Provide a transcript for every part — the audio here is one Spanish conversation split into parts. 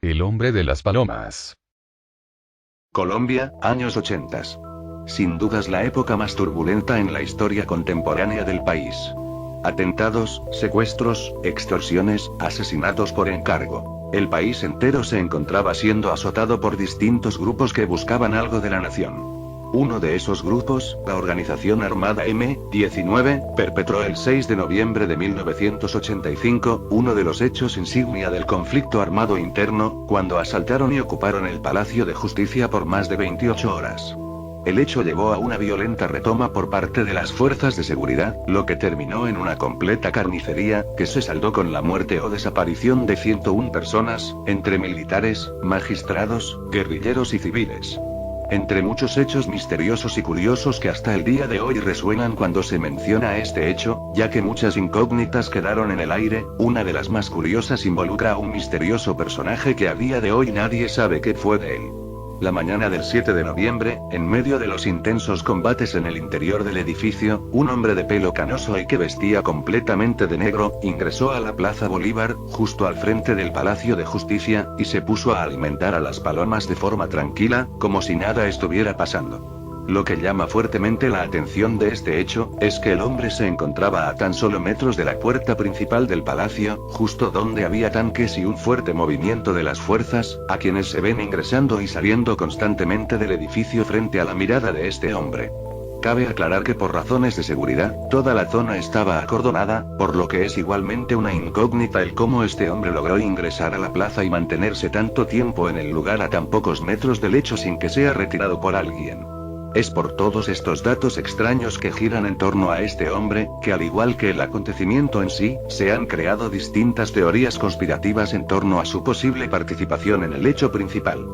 El hombre de las palomas. Colombia, años 80. Sin dudas la época más turbulenta en la historia contemporánea del país. Atentados, secuestros, extorsiones, asesinatos por encargo. El país entero se encontraba siendo azotado por distintos grupos que buscaban algo de la nación. Uno de esos grupos, la organización armada M-19, perpetró el 6 de noviembre de 1985, uno de los hechos insignia del conflicto armado interno, cuando asaltaron y ocuparon el Palacio de Justicia por más de 28 horas. El hecho llevó a una violenta retoma por parte de las fuerzas de seguridad, lo que terminó en una completa carnicería, que se saldó con la muerte o desaparición de 101 personas, entre militares, magistrados, guerrilleros y civiles. Entre muchos hechos misteriosos y curiosos que hasta el día de hoy resuenan cuando se menciona este hecho, ya que muchas incógnitas quedaron en el aire, una de las más curiosas involucra a un misterioso personaje que a día de hoy nadie sabe qué fue de él. La mañana del 7 de noviembre, en medio de los intensos combates en el interior del edificio, un hombre de pelo canoso y que vestía completamente de negro, ingresó a la Plaza Bolívar, justo al frente del Palacio de Justicia, y se puso a alimentar a las palomas de forma tranquila, como si nada estuviera pasando. Lo que llama fuertemente la atención de este hecho, es que el hombre se encontraba a tan solo metros de la puerta principal del palacio, justo donde había tanques y un fuerte movimiento de las fuerzas, a quienes se ven ingresando y saliendo constantemente del edificio frente a la mirada de este hombre. Cabe aclarar que por razones de seguridad, toda la zona estaba acordonada, por lo que es igualmente una incógnita el cómo este hombre logró ingresar a la plaza y mantenerse tanto tiempo en el lugar a tan pocos metros del hecho sin que sea retirado por alguien. Es por todos estos datos extraños que giran en torno a este hombre, que al igual que el acontecimiento en sí, se han creado distintas teorías conspirativas en torno a su posible participación en el hecho principal.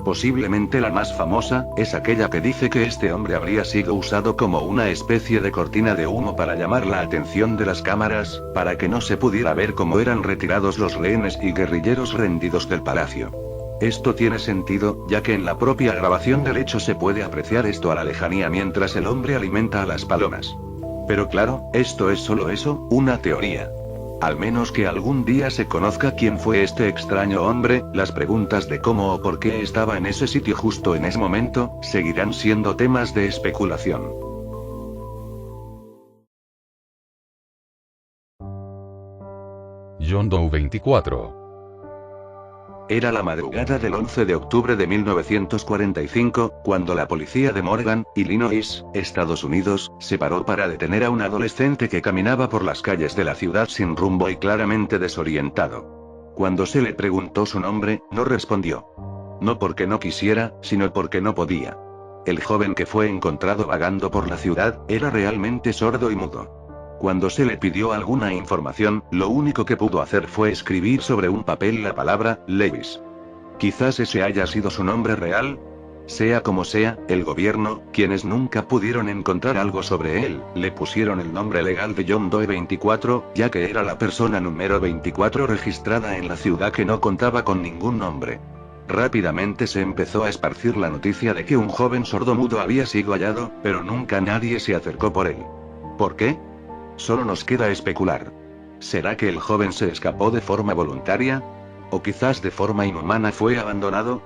Posiblemente la más famosa, es aquella que dice que este hombre habría sido usado como una especie de cortina de humo para llamar la atención de las cámaras, para que no se pudiera ver cómo eran retirados los rehenes y guerrilleros rendidos del palacio. Esto tiene sentido, ya que en la propia grabación del hecho se puede apreciar esto a la lejanía mientras el hombre alimenta a las palomas. Pero claro, esto es solo eso, una teoría. Al menos que algún día se conozca quién fue este extraño hombre, las preguntas de cómo o por qué estaba en ese sitio justo en ese momento, seguirán siendo temas de especulación. John Doe 24. Era la madrugada del 11 de octubre de 1945, cuando la policía de Morgan, Illinois, Estados Unidos, se paró para detener a un adolescente que caminaba por las calles de la ciudad sin rumbo y claramente desorientado. Cuando se le preguntó su nombre, no respondió. No porque no quisiera, sino porque no podía. El joven que fue encontrado vagando por la ciudad, era realmente sordo y mudo. Cuando se le pidió alguna información, lo único que pudo hacer fue escribir sobre un papel la palabra, Lewis. Quizás ese haya sido su nombre real. Sea como sea, el gobierno, quienes nunca pudieron encontrar algo sobre él, le pusieron el nombre legal de John Doe 24, ya que era la persona número 24 registrada en la ciudad que no contaba con ningún nombre. Rápidamente se empezó a esparcir la noticia de que un joven sordomudo había sido hallado, pero nunca nadie se acercó por él. ¿Por qué? Solo nos queda especular. ¿Será que el joven se escapó de forma voluntaria? ¿O quizás de forma inhumana fue abandonado?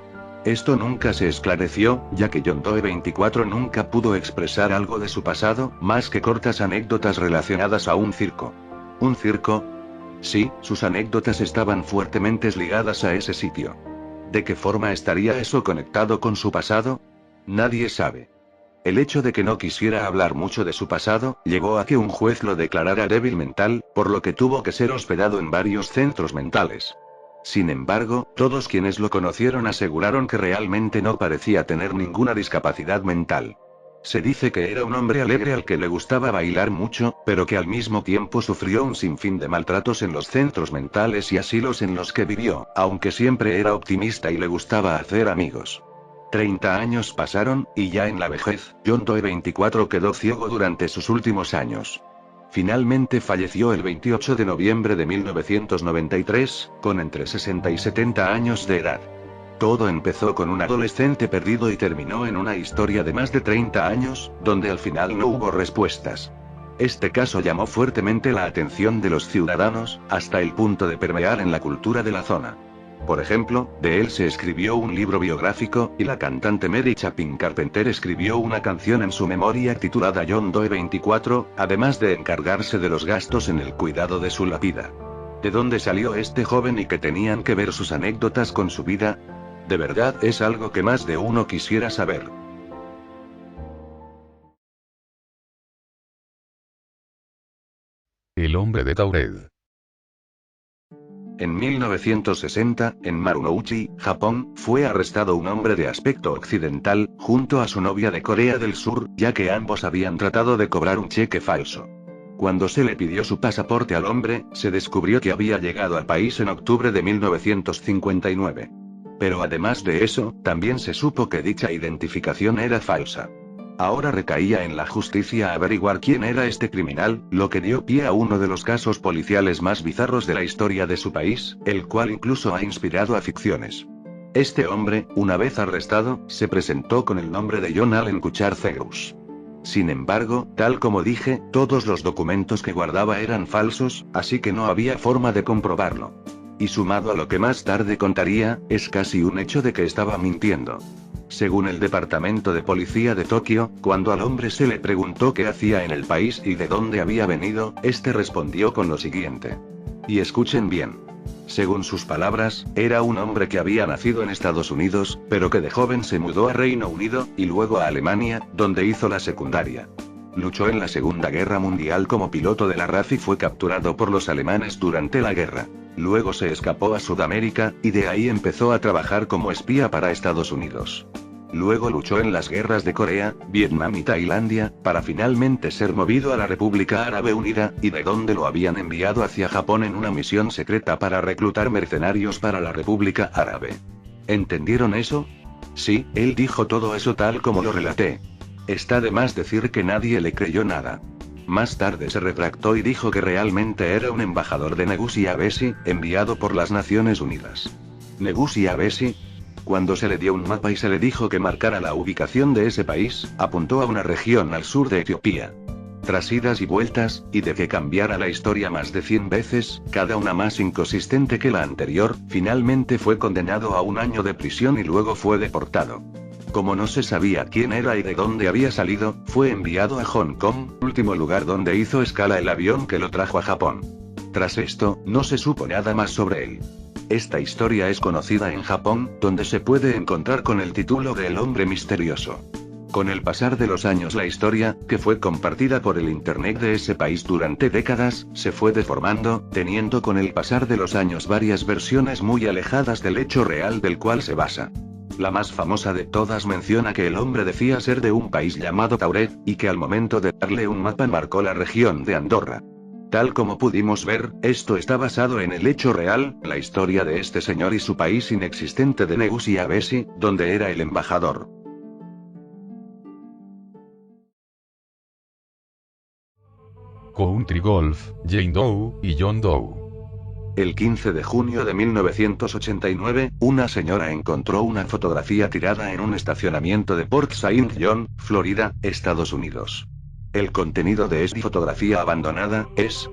Esto nunca se esclareció, ya que John Doe 24 nunca pudo expresar algo de su pasado, más que cortas anécdotas relacionadas a un circo. ¿Un circo? Sí, sus anécdotas estaban fuertemente ligadas a ese sitio. ¿De qué forma estaría eso conectado con su pasado? Nadie sabe. El hecho de que no quisiera hablar mucho de su pasado, llevó a que un juez lo declarara débil mental, por lo que tuvo que ser hospedado en varios centros mentales. Sin embargo, todos quienes lo conocieron aseguraron que realmente no parecía tener ninguna discapacidad mental. Se dice que era un hombre alegre al que le gustaba bailar mucho, pero que al mismo tiempo sufrió un sinfín de maltratos en los centros mentales y asilos en los que vivió, aunque siempre era optimista y le gustaba hacer amigos. 30 años pasaron, y ya en la vejez, John Doe 24 quedó ciego durante sus últimos años. Finalmente falleció el 28 de noviembre de 1993, con entre 60 y 70 años de edad. Todo empezó con un adolescente perdido y terminó en una historia de más de 30 años, donde al final no hubo respuestas. Este caso llamó fuertemente la atención de los ciudadanos, hasta el punto de permear en la cultura de la zona. Por ejemplo, de él se escribió un libro biográfico, y la cantante Mary Chapin Carpenter escribió una canción en su memoria titulada John Doe 24, además de encargarse de los gastos en el cuidado de su lápida. ¿De dónde salió este joven y qué tenían que ver sus anécdotas con su vida? De verdad es algo que más de uno quisiera saber. El hombre de Tauret. En 1960, en Marunouchi, Japón, fue arrestado un hombre de aspecto occidental, junto a su novia de Corea del Sur, ya que ambos habían tratado de cobrar un cheque falso. Cuando se le pidió su pasaporte al hombre, se descubrió que había llegado al país en octubre de 1959. Pero además de eso, también se supo que dicha identificación era falsa. Ahora recaía en la justicia averiguar quién era este criminal, lo que dio pie a uno de los casos policiales más bizarros de la historia de su país, el cual incluso ha inspirado a ficciones. Este hombre, una vez arrestado, se presentó con el nombre de John Allen Cuchar Zeus. Sin embargo, tal como dije, todos los documentos que guardaba eran falsos, así que no había forma de comprobarlo. Y sumado a lo que más tarde contaría, es casi un hecho de que estaba mintiendo. Según el Departamento de Policía de Tokio, cuando al hombre se le preguntó qué hacía en el país y de dónde había venido, este respondió con lo siguiente. Y escuchen bien. Según sus palabras, era un hombre que había nacido en Estados Unidos, pero que de joven se mudó a Reino Unido, y luego a Alemania, donde hizo la secundaria. Luchó en la Segunda Guerra Mundial como piloto de la RAF y fue capturado por los alemanes durante la guerra. Luego se escapó a Sudamérica, y de ahí empezó a trabajar como espía para Estados Unidos. Luego luchó en las guerras de Corea, Vietnam y Tailandia, para finalmente ser movido a la República Árabe Unida, y de donde lo habían enviado hacia Japón en una misión secreta para reclutar mercenarios para la República Árabe. ¿Entendieron eso? Sí, él dijo todo eso tal como lo relaté. Está de más decir que nadie le creyó nada. Más tarde se retractó y dijo que realmente era un embajador de Negusi-Abesi, enviado por las Naciones Unidas. ¿Negusi-Abesi? Cuando se le dio un mapa y se le dijo que marcara la ubicación de ese país, apuntó a una región al sur de Etiopía. Tras idas y vueltas, y de que cambiara la historia más de 100 veces, cada una más inconsistente que la anterior, finalmente fue condenado a 1 año de prisión y luego fue deportado. Como no se sabía quién era y de dónde había salido, fue enviado a Hong Kong, último lugar donde hizo escala el avión que lo trajo a Japón. Tras esto, no se supo nada más sobre él. Esta historia es conocida en Japón, donde se puede encontrar con el título de El hombre misterioso. Con el pasar de los años la historia, que fue compartida por el internet de ese país durante décadas, se fue deformando, teniendo con el pasar de los años varias versiones muy alejadas del hecho real del cual se basa. La más famosa de todas menciona que el hombre decía ser de un país llamado Tauret, y que al momento de darle un mapa marcó la región de Andorra. Tal como pudimos ver, esto está basado en el hecho real, la historia de este señor y su país inexistente de Negusi-Abesi, donde era el embajador. Country Golf, Jane Doe y John Doe. El 15 de junio de 1989, una señora encontró una fotografía tirada en un estacionamiento de Port Saint John, Florida, Estados Unidos. El contenido de esta fotografía abandonada es: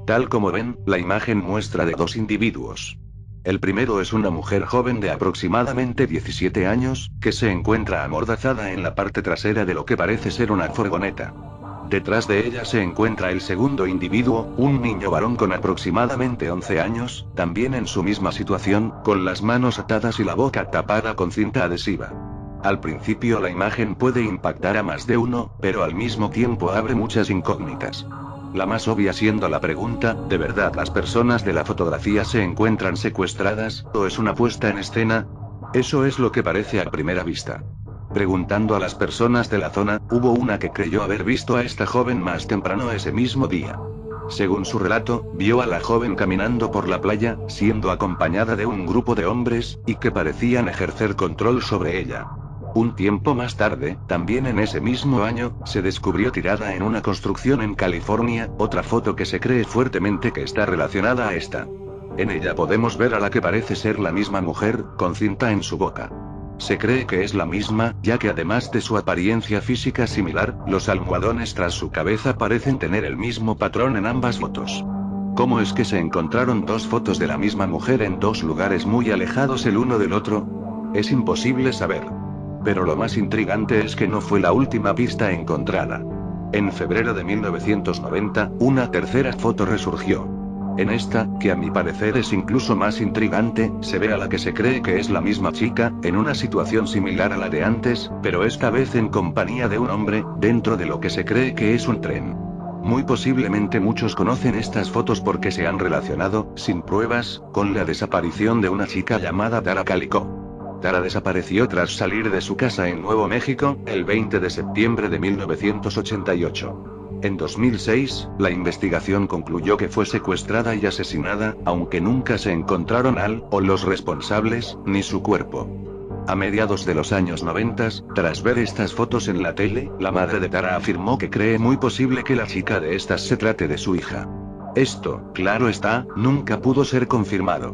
tal como ven, la imagen muestra de 2 individuos. El primero es una mujer joven de aproximadamente 17 años, que se encuentra amordazada en la parte trasera de lo que parece ser una furgoneta. Detrás de ella se encuentra el segundo individuo, un niño varón con aproximadamente 11 años, también en su misma situación, con las manos atadas y la boca tapada con cinta adhesiva. Al principio la imagen puede impactar a más de uno, pero al mismo tiempo abre muchas incógnitas. La más obvia siendo la pregunta, ¿de verdad las personas de la fotografía se encuentran secuestradas, o es una puesta en escena? Eso es lo que parece a primera vista. Preguntando a las personas de la zona, hubo una que creyó haber visto a esta joven más temprano ese mismo día. Según su relato, vio a la joven caminando por la playa, siendo acompañada de un grupo de hombres, y que parecían ejercer control sobre ella. Un tiempo más tarde, también en ese mismo año, se descubrió tirada en una construcción en California, otra foto que se cree fuertemente que está relacionada a esta. En ella podemos ver a la que parece ser la misma mujer, con cinta en su boca. Se cree que es la misma, ya que además de su apariencia física similar, los almohadones tras su cabeza parecen tener el mismo patrón en ambas fotos. ¿Cómo es que se encontraron dos fotos de la misma mujer en dos lugares muy alejados el uno del otro? Es imposible saber. Pero lo más intrigante es que no fue la última pista encontrada. En febrero de 1990, una tercera foto resurgió. En esta, que a mi parecer es incluso más intrigante, se ve a la que se cree que es la misma chica, en una situación similar a la de antes, pero esta vez en compañía de un hombre, dentro de lo que se cree que es un tren. Muy posiblemente muchos conocen estas fotos porque se han relacionado, sin pruebas, con la desaparición de una chica llamada Tara Calico. Tara desapareció tras salir de su casa en Nuevo México, el 20 de septiembre de 1988. En 2006, la investigación concluyó que fue secuestrada y asesinada, aunque nunca se encontraron o los responsables, ni su cuerpo. A mediados de los años 90, tras ver estas fotos en la tele, la madre de Tara afirmó que cree muy posible que la chica de estas se trate de su hija. Esto, claro está, nunca pudo ser confirmado.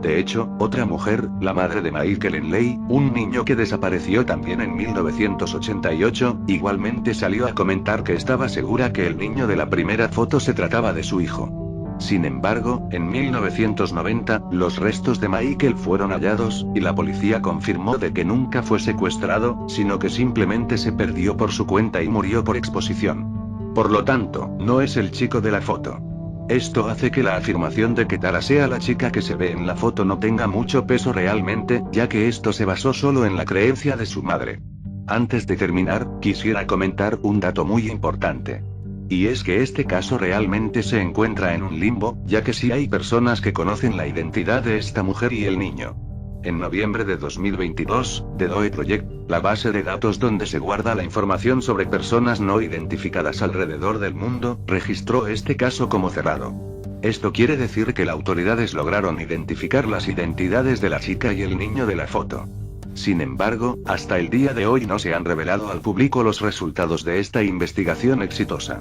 De hecho, otra mujer, la madre de Michael Henley, un niño que desapareció también en 1988, igualmente salió a comentar que estaba segura que el niño de la primera foto se trataba de su hijo. Sin embargo, en 1990, los restos de Michael fueron hallados, y la policía confirmó de que nunca fue secuestrado, sino que simplemente se perdió por su cuenta y murió por exposición. Por lo tanto, no es el chico de la foto. Esto hace que la afirmación de que Tara sea la chica que se ve en la foto no tenga mucho peso realmente, ya que esto se basó solo en la creencia de su madre. Antes de terminar, quisiera comentar un dato muy importante. Y es que este caso realmente se encuentra en un limbo, ya que sí hay personas que conocen la identidad de esta mujer y el niño. En noviembre de 2022, The Doe Project, la base de datos donde se guarda la información sobre personas no identificadas alrededor del mundo, registró este caso como cerrado. Esto quiere decir que las autoridades lograron identificar las identidades de la chica y el niño de la foto. Sin embargo, hasta el día de hoy no se han revelado al público los resultados de esta investigación exitosa.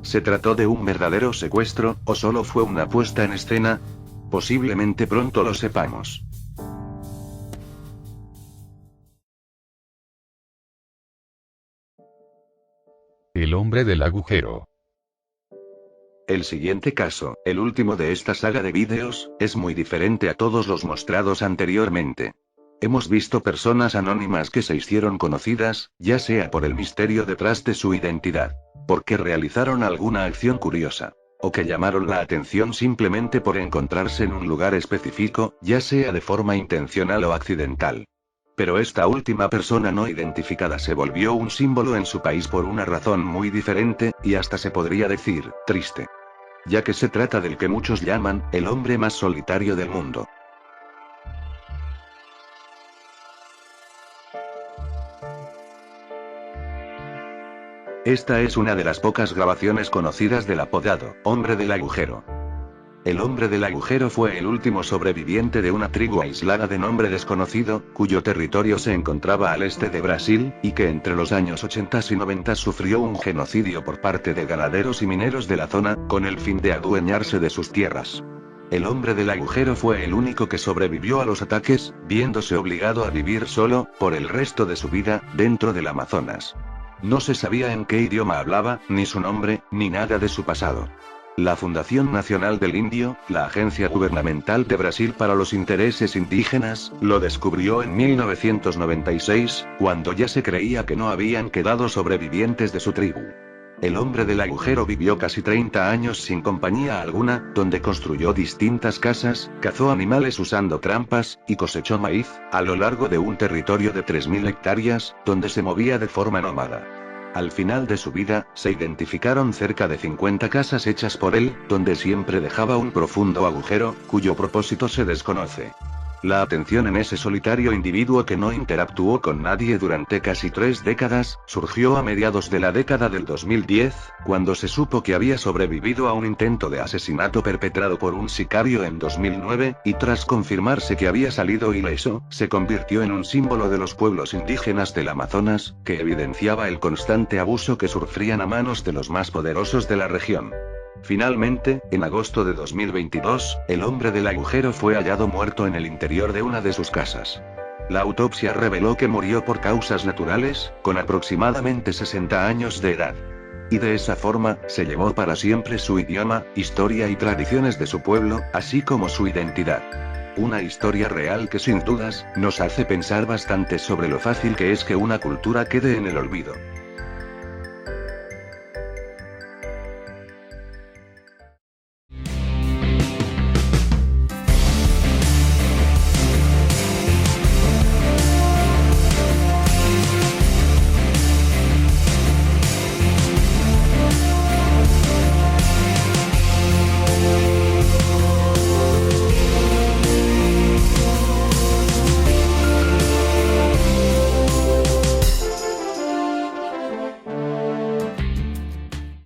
¿Se trató de un verdadero secuestro, o solo fue una puesta en escena? Posiblemente pronto lo sepamos. El hombre del agujero. El siguiente caso, el último de esta saga de vídeos, es muy diferente a todos los mostrados anteriormente. Hemos visto personas anónimas que se hicieron conocidas, ya sea por el misterio detrás de su identidad, porque realizaron alguna acción curiosa, o que llamaron la atención simplemente por encontrarse en un lugar específico, ya sea de forma intencional o accidental. Pero esta última persona no identificada se volvió un símbolo en su país por una razón muy diferente, y hasta se podría decir, triste. Ya que se trata del que muchos llaman, el hombre más solitario del mundo. Esta es una de las pocas grabaciones conocidas del apodado, hombre del agujero. El hombre del agujero fue el último sobreviviente de una tribu aislada de nombre desconocido, cuyo territorio se encontraba al este de Brasil, y que entre los años 80 y 90 sufrió un genocidio por parte de ganaderos y mineros de la zona, con el fin de adueñarse de sus tierras. El hombre del agujero fue el único que sobrevivió a los ataques, viéndose obligado a vivir solo, por el resto de su vida, dentro del Amazonas. No se sabía en qué idioma hablaba, ni su nombre, ni nada de su pasado. La Fundación Nacional del Indio, la agencia gubernamental de Brasil para los intereses indígenas, lo descubrió en 1996, cuando ya se creía que no habían quedado sobrevivientes de su tribu. El hombre del agujero vivió casi 30 años sin compañía alguna, donde construyó distintas casas, cazó animales usando trampas, y cosechó maíz, a lo largo de un territorio de 3.000 hectáreas, donde se movía de forma nómada. Al final de su vida, se identificaron cerca de 50 casas hechas por él, donde siempre dejaba un profundo agujero, cuyo propósito se desconoce. La atención en ese solitario individuo que no interactuó con nadie durante casi 3 décadas, surgió a mediados de la década del 2010, cuando se supo que había sobrevivido a un intento de asesinato perpetrado por un sicario en 2009, y tras confirmarse que había salido ileso, se convirtió en un símbolo de los pueblos indígenas del Amazonas, que evidenciaba el constante abuso que sufrían a manos de los más poderosos de la región. Finalmente, en agosto de 2022, el hombre del agujero fue hallado muerto en el interior de una de sus casas. La autopsia reveló que murió por causas naturales, con aproximadamente 60 años de edad. Y de esa forma, se llevó para siempre su idioma, historia y tradiciones de su pueblo, así como su identidad. Una historia real que sin dudas, nos hace pensar bastante sobre lo fácil que es que una cultura quede en el olvido.